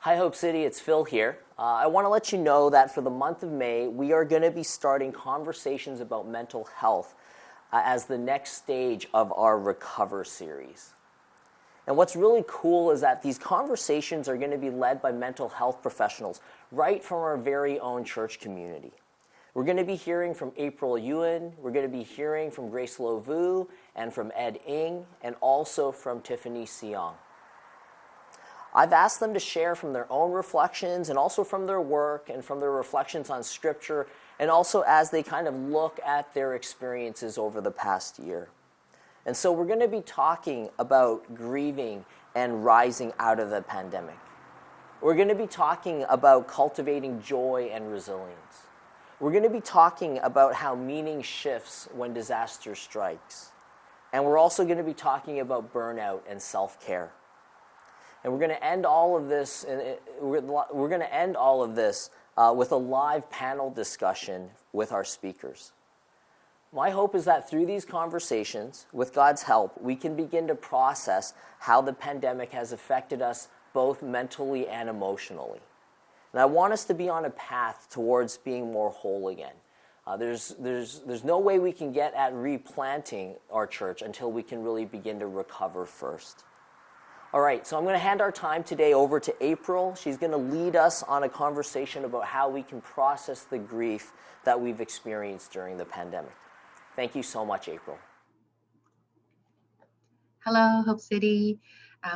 Hi, Hope City. It's Phil here. I want to let you know that for the month of May, we are going to be starting conversations about mental health as the next stage of our Recover series. And what's really cool is that these conversations are going to be led by mental health professionals right from our very own church community. We're going to be hearing from April Yuen, we're going to be hearing from Grace Lovu, and from Ed Ng, and also from Tiffany Siong. I've asked them to share from their own reflections and also from their work and from their reflections on Scripture, and also as they kind of look at their experiences over the past year. And so we're going to be talking about grieving and rising out of the pandemic. We're going to be talking about cultivating joy and resilience. We're going to be talking about how meaning shifts when disaster strikes. And we're also going to be talking about burnout and self-care. And we're going to end all of this. With a live panel discussion with our speakers. My hope is that through these conversations, with God's help, we can begin to process how the pandemic has affected us both mentally and emotionally. And I want us to be on a path towards being more whole again. There's no way we can get at replanting our church until we can really begin to recover first. All right, so I'm going to hand our time today over to April. She's going to lead us on a conversation about how we can process the grief that we've experienced during the pandemic. Thank you so much, April. Hello, Hope City.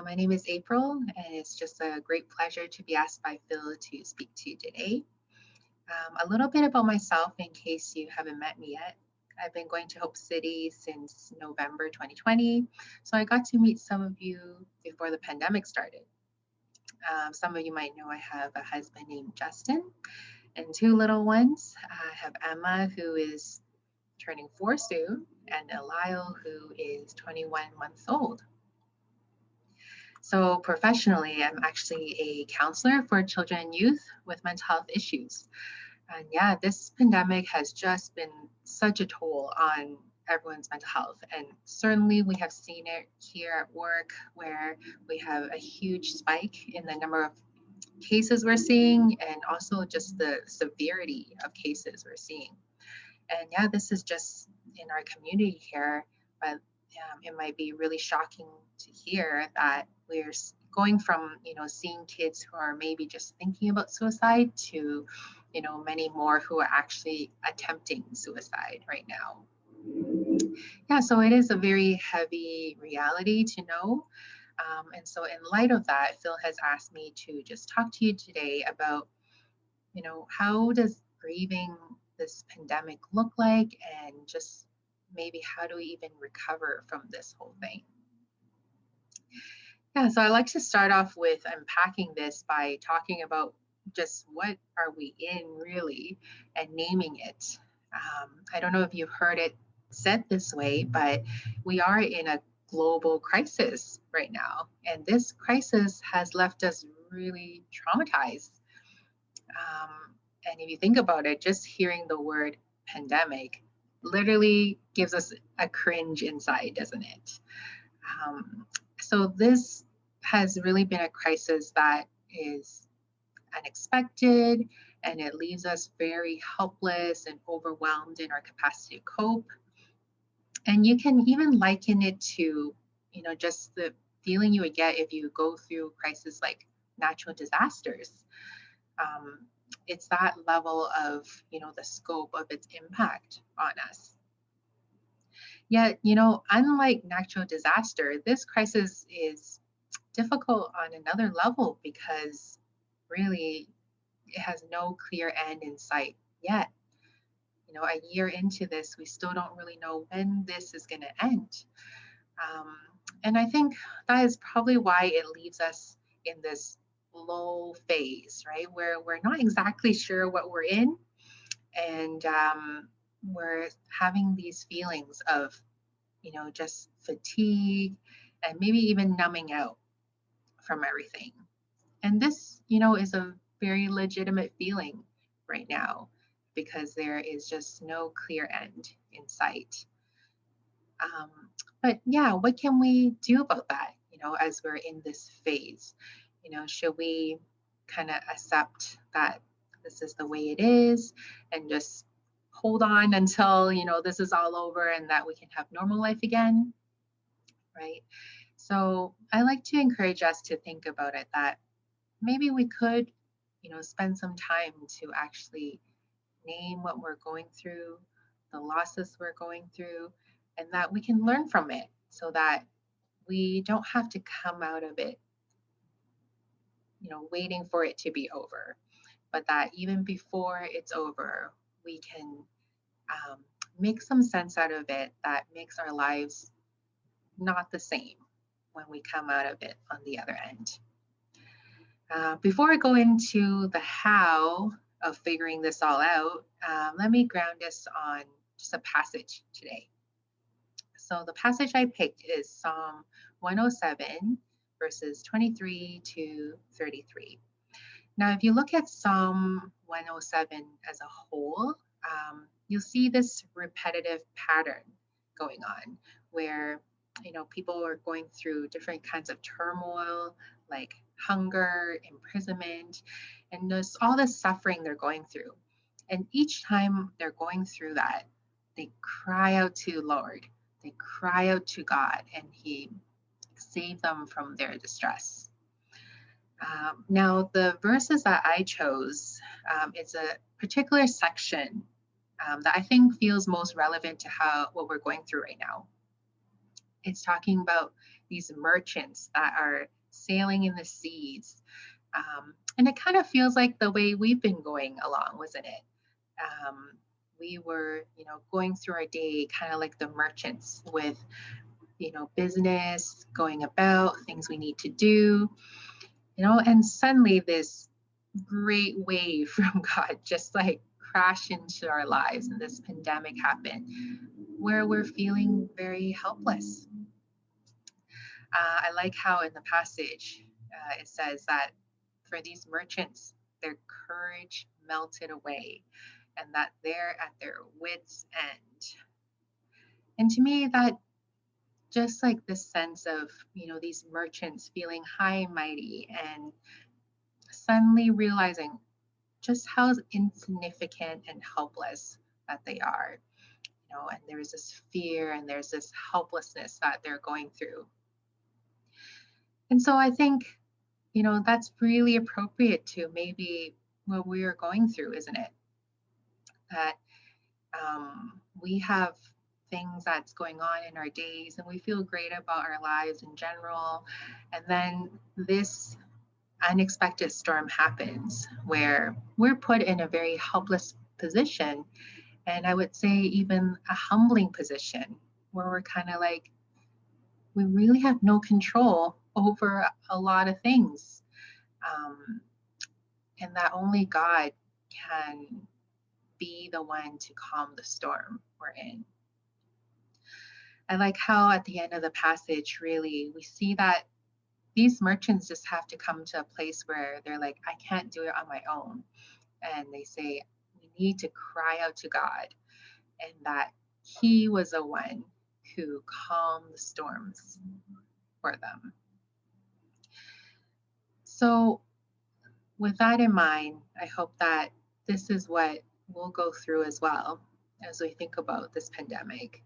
My name is April, and it's just a great pleasure to be asked by Phil to speak to you today. A little bit about myself in case you haven't met me yet. I've been going to Hope City since November 2020, so I got to meet some of you before the pandemic started. Some of you might know I have a husband named Justin and two little ones. I have Emma, who is turning 4 soon, and Eliel, who is 21 months old. So professionally, I'm actually a counselor for children and youth with mental health issues. And yeah, this pandemic has just been such a toll on everyone's mental health. And certainly we have seen it here at work, where we have a huge spike in the number of cases we're seeing, and also just the severity of cases we're seeing. And yeah, this is just in our community here, but it might be really shocking to hear that we're going from, seeing kids who are maybe just thinking about suicide to, many more who are actually attempting suicide right now. Yeah, so it is a very heavy reality to know. And so in light of that, Phil has asked me to just talk to you today about, how does grieving this pandemic look like, and just maybe how do we even recover from this whole thing? Yeah, so I like to start off with unpacking this by talking about just what are we in really, and naming it. I don't know if you've heard it said this way, but we are in a global crisis right now, and this crisis has left us really traumatized. And if you think about it, just hearing the word pandemic literally gives us a cringe inside, doesn't it? So this has really been a crisis that is unexpected, and it leaves us very helpless and overwhelmed in our capacity to cope. And you can even liken it to, just the feeling you would get if you go through crises like natural disasters. It's that level of, the scope of its impact on us. Yet, unlike natural disaster, this crisis is difficult on another level because really it has no clear end in sight yet. A year into this, we still don't really know when this is going to end. And I think that is probably why it leaves us in this low phase, right? Where we're not exactly sure what we're in. And we're having these feelings of, just fatigue and maybe even numbing out from everything. And this, is a very legitimate feeling right now because there is just no clear end in sight. But yeah, what can we do about that, as we're in this phase? Should we kind of accept that this is the way it is and just hold on until, this is all over and that we can have normal life again, right? So I like to encourage us to think about it that maybe we could, spend some time to actually name what we're going through, the losses we're going through, and that we can learn from it so that we don't have to come out of it, waiting for it to be over, but that even before it's over, we can um, make some sense out of it that makes our lives not the same when we come out of it on the other end. Before I go into the how of figuring this all out, let me ground us on just a passage today. So the passage I picked is Psalm 107, verses 23 to 33. Now, if you look at Psalm 107 as a whole, you'll see this repetitive pattern going on where people are going through different kinds of turmoil like hunger, imprisonment, and there's all this suffering they're going through. And each time they're going through that, they cry out to Lord, they cry out to God, and He saves them from their distress. Now, the verses that I chose is a particular section that I think feels most relevant to what we're going through right now. It's talking about these merchants that are sailing in the seas. And it kind of feels like the way we've been going along, wasn't it? We were, going through our day kind of like the merchants with, business, going about, things we need to do, and suddenly this great wave from God just like crashed into our lives and this pandemic happened where we're feeling very helpless. I like how in the passage it says that for these merchants, their courage melted away and that they're at their wits' end. And to me, that just like this sense of, these merchants feeling high and mighty and suddenly realizing just how insignificant and helpless that they are, and there's this fear and there's this helplessness that they're going through. And so I think, that's really appropriate to maybe what we are going through, isn't it? That we have things that's going on in our days and we feel great about our lives in general. And then this unexpected storm happens where we're put in a very helpless position. And I would say even a humbling position where we're kind of like, we really have no control over a lot of things. And that only God can be the one to calm the storm we're in. I like how at the end of the passage, really, we see that these merchants just have to come to a place where they're like, I can't do it on my own. And they say, we need to cry out to God, and that He was the one who calmed the storms for them. So, with that in mind, I hope that this is what we'll go through as well as we think about this pandemic.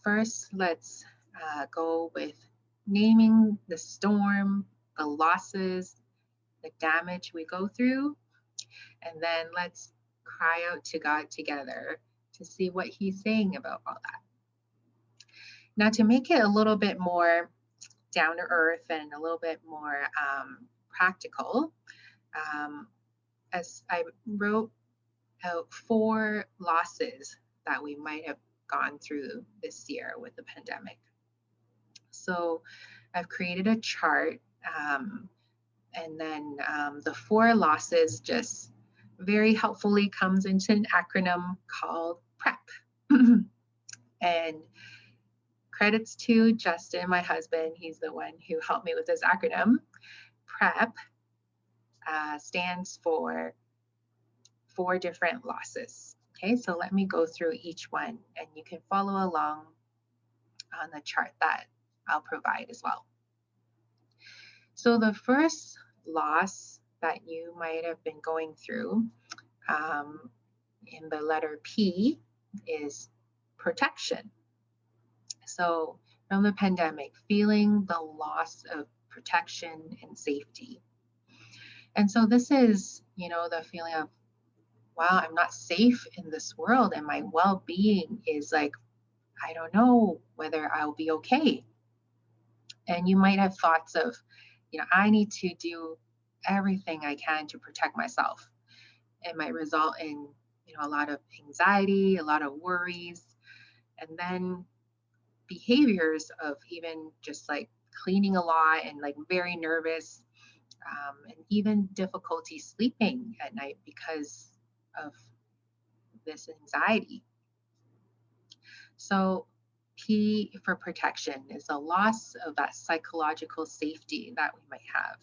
First, let's go with naming the storm, the losses, the damage we go through, and then let's cry out to God together to see what He's saying about all that. Now, to make it a little bit more down to earth and a little bit more practical, as I wrote out 4 losses that we might have gone through this year with the pandemic. So I've created a chart, and then the 4 losses just very helpfully comes into an acronym called PREP. And credits to Justin, my husband. He's the one who helped me with this acronym. PREP stands for 4 different losses. Okay, so let me go through each one and you can follow along on the chart that I'll provide as well. So the first loss that you might have been going through, um, in the letter P, is protection. So, from the pandemic, feeling the loss of protection and safety. And so, this is, the feeling of, wow, I'm not safe in this world, and my well being is like, I don't know whether I'll be okay. And you might have thoughts of, I need to do everything I can to protect myself. It might result in, a lot of anxiety, a lot of worries, and then behaviors of even just like cleaning a lot and like very nervous, and even difficulty sleeping at night because of this anxiety. So, P for protection is a loss of that psychological safety that we might have,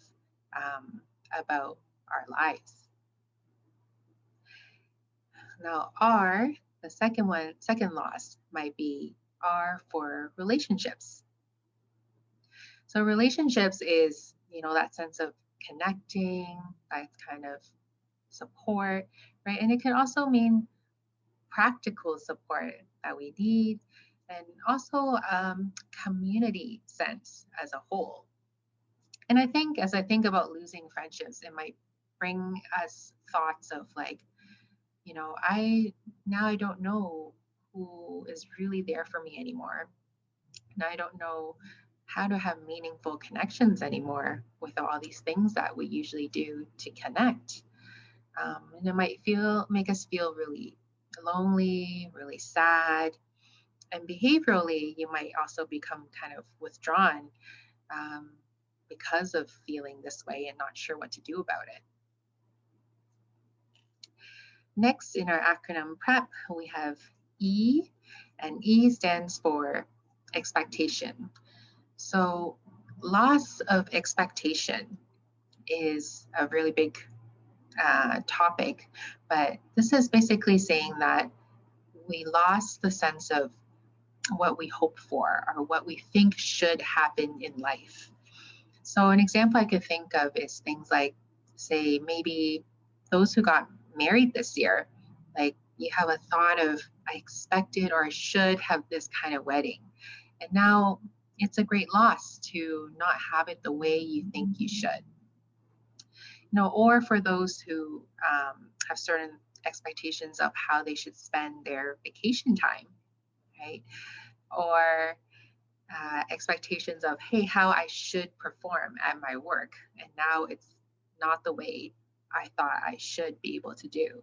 about our lives. Now, R, the second loss might be R for relationships. So, relationships is, that sense of connecting, that kind of support, right? And it can also mean practical support that we need, and also community sense as a whole. And I think as I think about losing friendships, it might bring us thoughts of like, I don't know who is really there for me anymore. And I don't know how to have meaningful connections anymore with all these things that we usually do to connect. And it might make us feel really lonely, really sad. And behaviorally, you might also become kind of withdrawn, um, because of feeling this way and not sure what to do about it. Next, in our acronym PrEP, we have E, and E stands for expectation. So, loss of expectation is a really big topic, but this is basically saying that we lost the sense of what we hope for or what we think should happen in life. So, an example I could think of is things like, say, maybe those who got married this year, like you have a thought of, I expected or I should have this kind of wedding. And now it's a great loss to not have it the way you think you should. Or for those who have certain expectations of how they should spend their vacation time, right? Or expectations of, hey, how I should perform at my work. And now it's not the way I thought I should be able to do.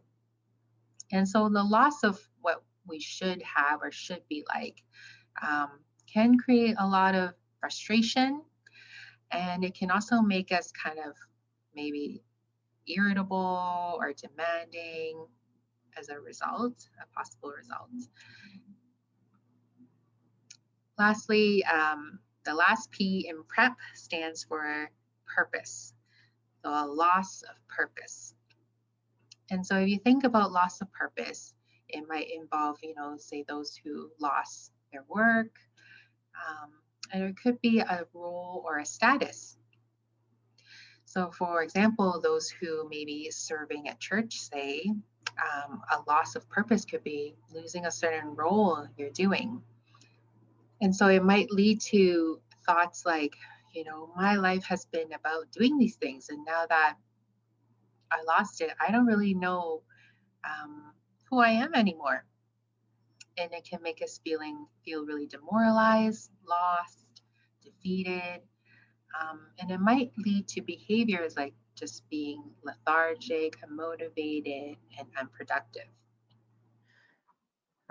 And so the loss of what we should have or should be like, can create a lot of frustration. And it can also make us kind of maybe irritable or demanding as a result, a possible result. Lastly, the last P in PrEP stands for purpose, so a loss of purpose. And so if you think about loss of purpose, it might involve, say those who lost their work, and it could be a role or a status. So for example, those who may be serving at church, say, a loss of purpose could be losing a certain role you're doing. And so it might lead to thoughts like, my life has been about doing these things. And now that I lost it, I don't really know, who I am anymore. And it can make us feel really demoralized, lost, defeated. And it might lead to behaviors like just being lethargic, unmotivated, and unproductive.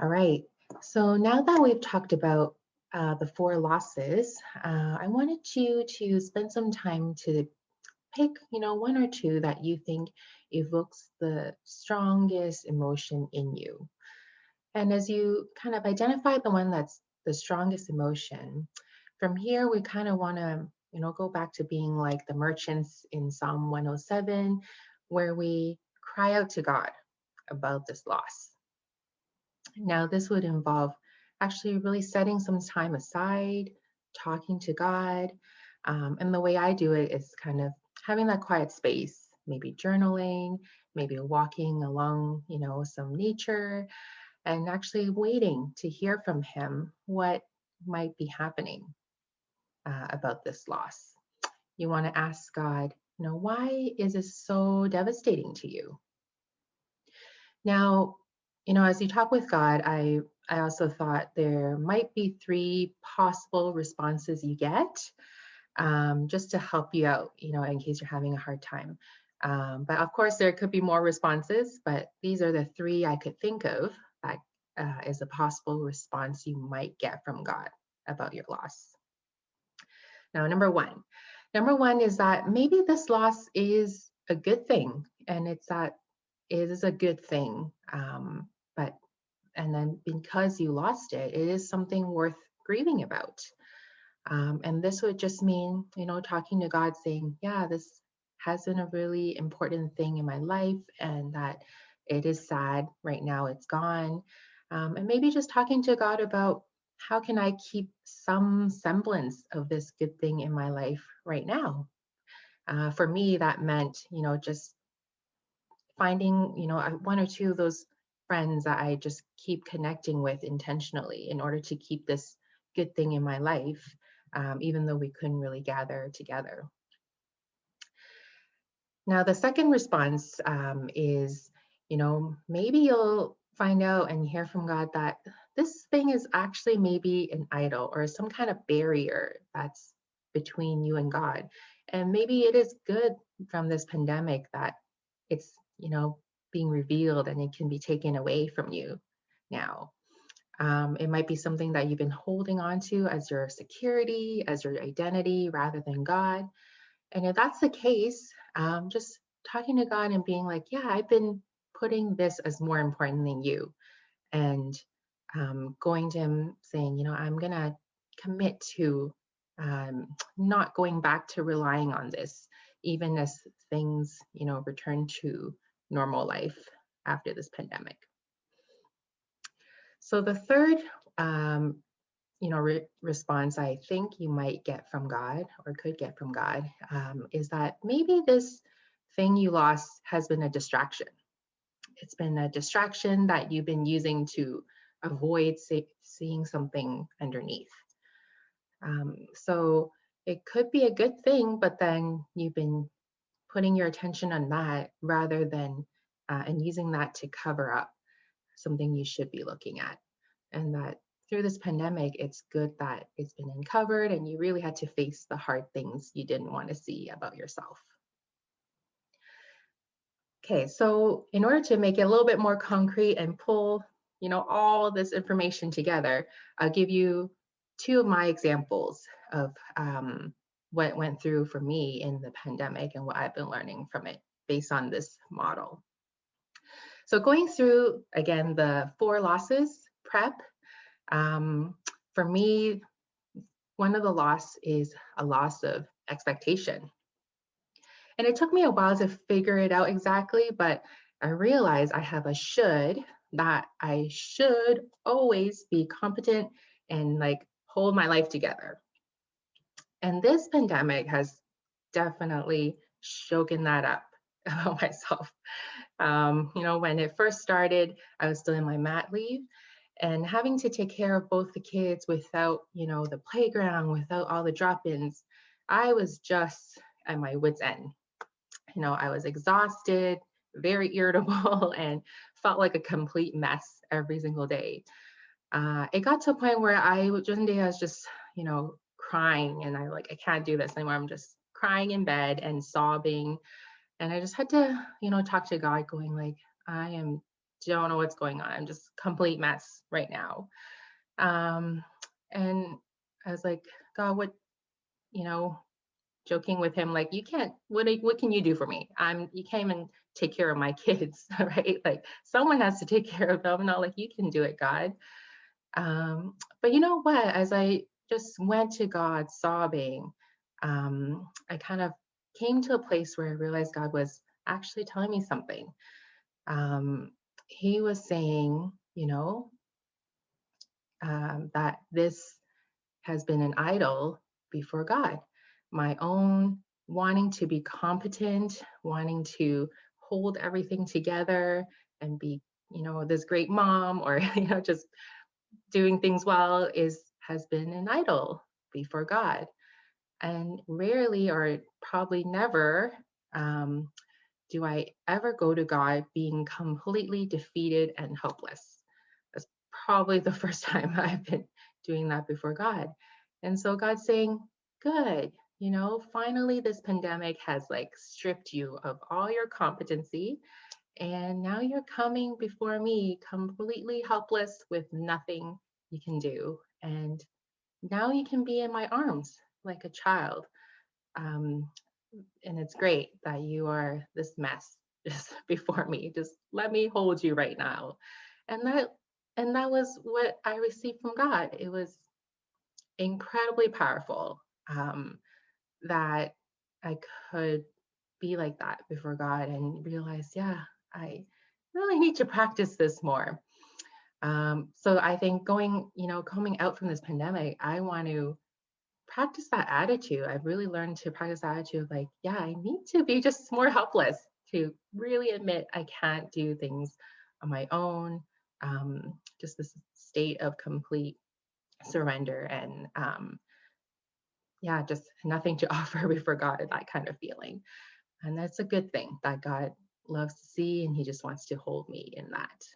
All right. So now that we've talked about the four losses, I wanted you to spend some time to pick, one or two that you think evokes the strongest emotion in you. And as you kind of identify the one that's the strongest emotion, from here we kind of want to, go back to being like the merchants in Psalm 107, where we cry out to God about this loss. Now, this would involve actually really setting some time aside, talking to God. And the way I do it is kind of having that quiet space, maybe journaling, maybe walking along, some nature, and actually waiting to hear from him what might be happening about this loss. You want to ask God, why is this so devastating to you? Now, as you talk with God, I also thought there might be three possible responses you get, just to help you out, in case you're having a hard time. But of course, there could be more responses, but these are the three I could think of that is a possible response you might get from God about your loss. Now, number one is that maybe this loss is a good thing, and it's that it is a good thing. But and then because you lost it, it is something worth grieving about. And this would just mean, talking to God, saying, yeah, this has been a really important thing in my life, and that it is sad right now it's gone. And maybe just talking to God about how can I keep some semblance of this good thing in my life right now. For me, that meant, just finding, one or two of those friends that I just keep connecting with intentionally in order to keep this good thing in my life, even though we couldn't really gather together. Now, the second response is, maybe you'll find out and hear from God that this thing is actually maybe an idol or some kind of barrier that's between you and God. And maybe it is good from this pandemic that it's, being revealed and it can be taken away from you now. It might be something that you've been holding on to as your security, as your identity, rather than God. And if that's the case, just talking to God and being like, yeah, I've been putting this as more important than you. And going to Him saying, I'm going to commit to not going back to relying on this, even as things, return to normal life after this pandemic. So the third response I think you might get from God or could get from God is that maybe this thing you lost has been a distraction. It's been a distraction that you've been using to avoid seeing something underneath. So it could be a good thing, but then you've been putting your attention on that rather than and using that to cover up something you should be looking at. And that through this pandemic, it's good that it's been uncovered and you really had to face the hard things you didn't want to see about yourself. Okay, so in order to make it a little bit more concrete and pull, all this information together, I'll give you two of my examples of what went through for me in the pandemic and what I've been learning from it based on this model. So going through, again, the 4 losses prep, for me, one of the loss is a loss of expectation. And it took me a while to figure it out exactly, but I realized I have a should, that I should always be competent and like hold my life together. And this pandemic has definitely shaken that up about myself. When it first started, I was still in my mat leave and having to take care of both the kids without, the playground, without all the drop-ins. I was just at my wit's end. I was exhausted, very irritable, and felt like a complete mess every single day. It got to a point where one day I was just, crying, and I can't do this anymore. I'm just crying in bed and sobbing, and I just had to, talk to God, going like, don't know what's going on. I'm just complete mess right now. And I was like, God, what, you know, joking with him, like, you can't, what can you do for me? You can't even take care of my kids, right? Like, someone has to take care of them. Not like you can do it, God. But you know what? As I just went to God sobbing, I kind of came to a place where I realized God was actually telling me something. He was saying, that this has been an idol before God, my own wanting to be competent, wanting to hold everything together and be, this great mom, or, just doing things well has been an idol before God. And rarely, or probably never, um, do I ever go to God being completely defeated and helpless. That's probably the first time I've been doing that before God. And so God's saying, good, finally this pandemic has like stripped you of all your competency. And now you're coming before me completely helpless with nothing you can do. And now you can be in my arms like a child. Um, and it's great that you are this mess just before me. Just let me hold you right now. And that was what I received from God. It was incredibly powerful, that I could be like that before God and realize, yeah, I really need to practice this more. So I think coming out from this pandemic, I want to practice that attitude. I've really learned to practice that attitude of like, yeah, I need to be just more helpless, to really admit I can't do things on my own. Just this state of complete surrender and yeah, just nothing to offer before God, that kind of feeling. And that's a good thing that God loves to see, and He just wants to hold me in that.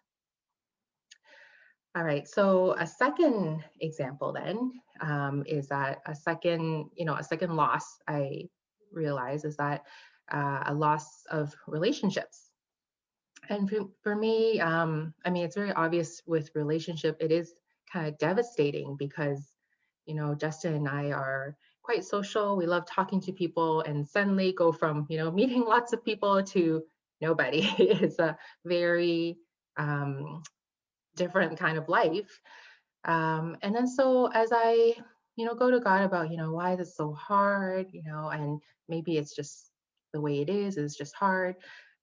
All right, so a second example then is that a second loss I realize is that a loss of relationships. And for me, I mean, it's very obvious with relationship, it is kind of devastating because, Justin and I are quite social. We love talking to people, and suddenly go from, meeting lots of people to nobody. It's a very different kind of life. And then so as I, go to God about, why is it so hard, and maybe it's just the way it is, it's just hard.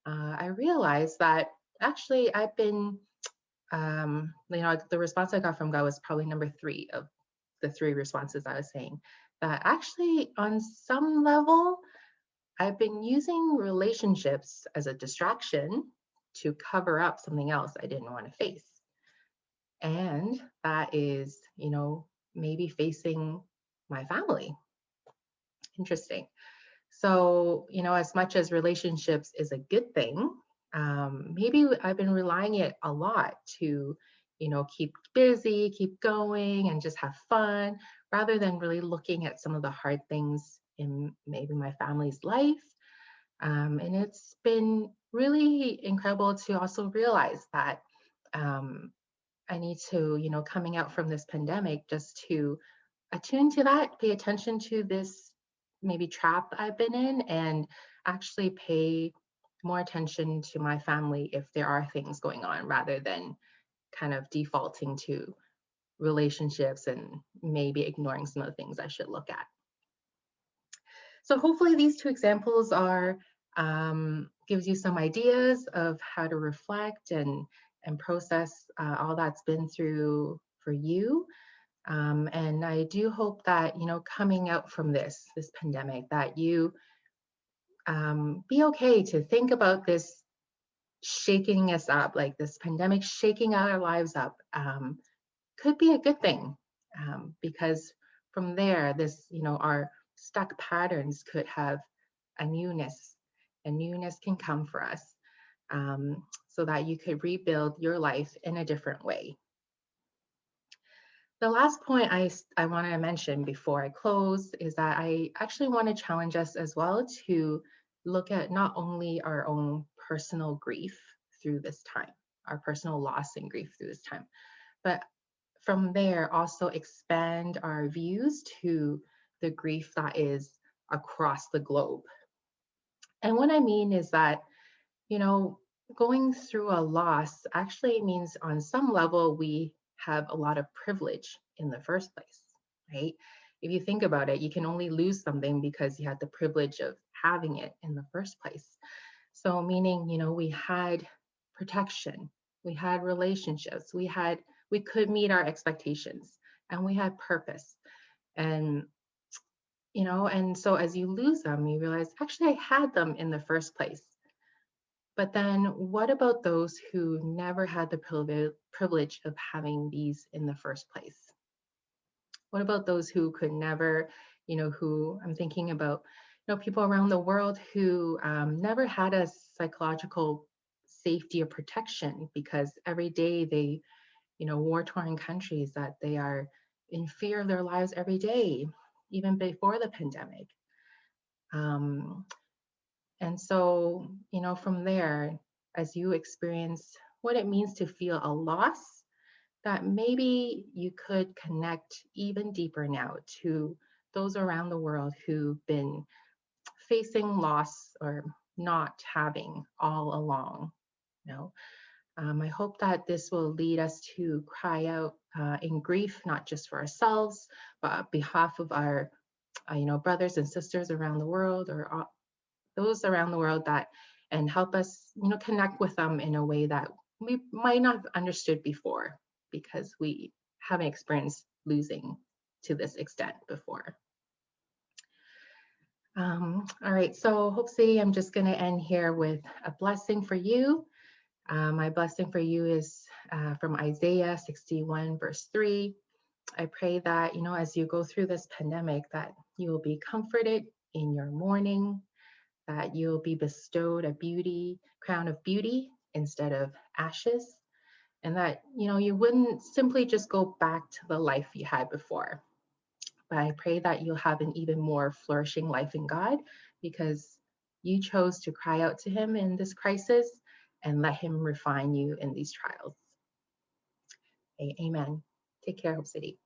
I realized that actually I've been, the response I got from God was probably number 3 of the 3 responses I was saying, that actually on some level, I've been using relationships as a distraction to cover up something else I didn't want to face. And that is, maybe facing my family. Interesting. So, as much as relationships is a good thing, maybe I've been relying it a lot to, keep busy, keep going, and just have fun, rather than really looking at some of the hard things in maybe my family's life. And it's been really incredible to also realize that um, I need to, coming out from this pandemic, just to attune to that, pay attention to this maybe trap I've been in, and actually pay more attention to my family if there are things going on, rather than kind of defaulting to relationships and maybe ignoring some of the things I should look at. So hopefully these 2 examples are gives you some ideas of how to reflect and process all that's been through for you. And I do hope that, coming out from this pandemic, that you be okay to think about this shaking us up, like this pandemic shaking our lives up, could be a good thing, because from there, our stuck patterns could have a newness. A newness can come for us, so that you could rebuild your life in a different way. The last point I want to mention before I close is that I actually want to challenge us as well to look at not only our own personal grief through this time, our personal loss and grief through this time, but from there also expand our views to the grief that is across the globe. And what I mean is that, going through a loss actually means on some level we have a lot of privilege in the first place, right? If you think about it, you can only lose something because you had the privilege of having it in the first place. So meaning, we had protection, we had relationships, we could meet our expectations, and we had purpose. And And so as you lose them, you realize, actually, I had them in the first place. But then what about those who never had the privilege of having these in the first place? What about those who could never, who I'm thinking about, people around the world who never had a psychological safety or protection because every day they, war-torn countries that they are in fear of their lives every day, even before the pandemic. Um, and so, from there, as you experience what it means to feel a loss, that maybe you could connect even deeper now to those around the world who've been facing loss or not having all along. You know, I hope that this will lead us to cry out in grief, not just for ourselves, but on behalf of our, brothers and sisters around the world, or those around the world, that, and help us, connect with them in a way that we might not have understood before because we haven't experienced losing to this extent before. All right, so hopefully I'm just going to end here with a blessing for you. My blessing for you is from Isaiah 61, verse 3. I pray that, as you go through this pandemic, that you will be comforted in your mourning, that you'll be bestowed a crown of beauty instead of ashes, and that, you wouldn't simply just go back to the life you had before. But I pray that you'll have an even more flourishing life in God because you chose to cry out to him in this crisis and let him refine you in these trials. Amen. Take care, Hope City.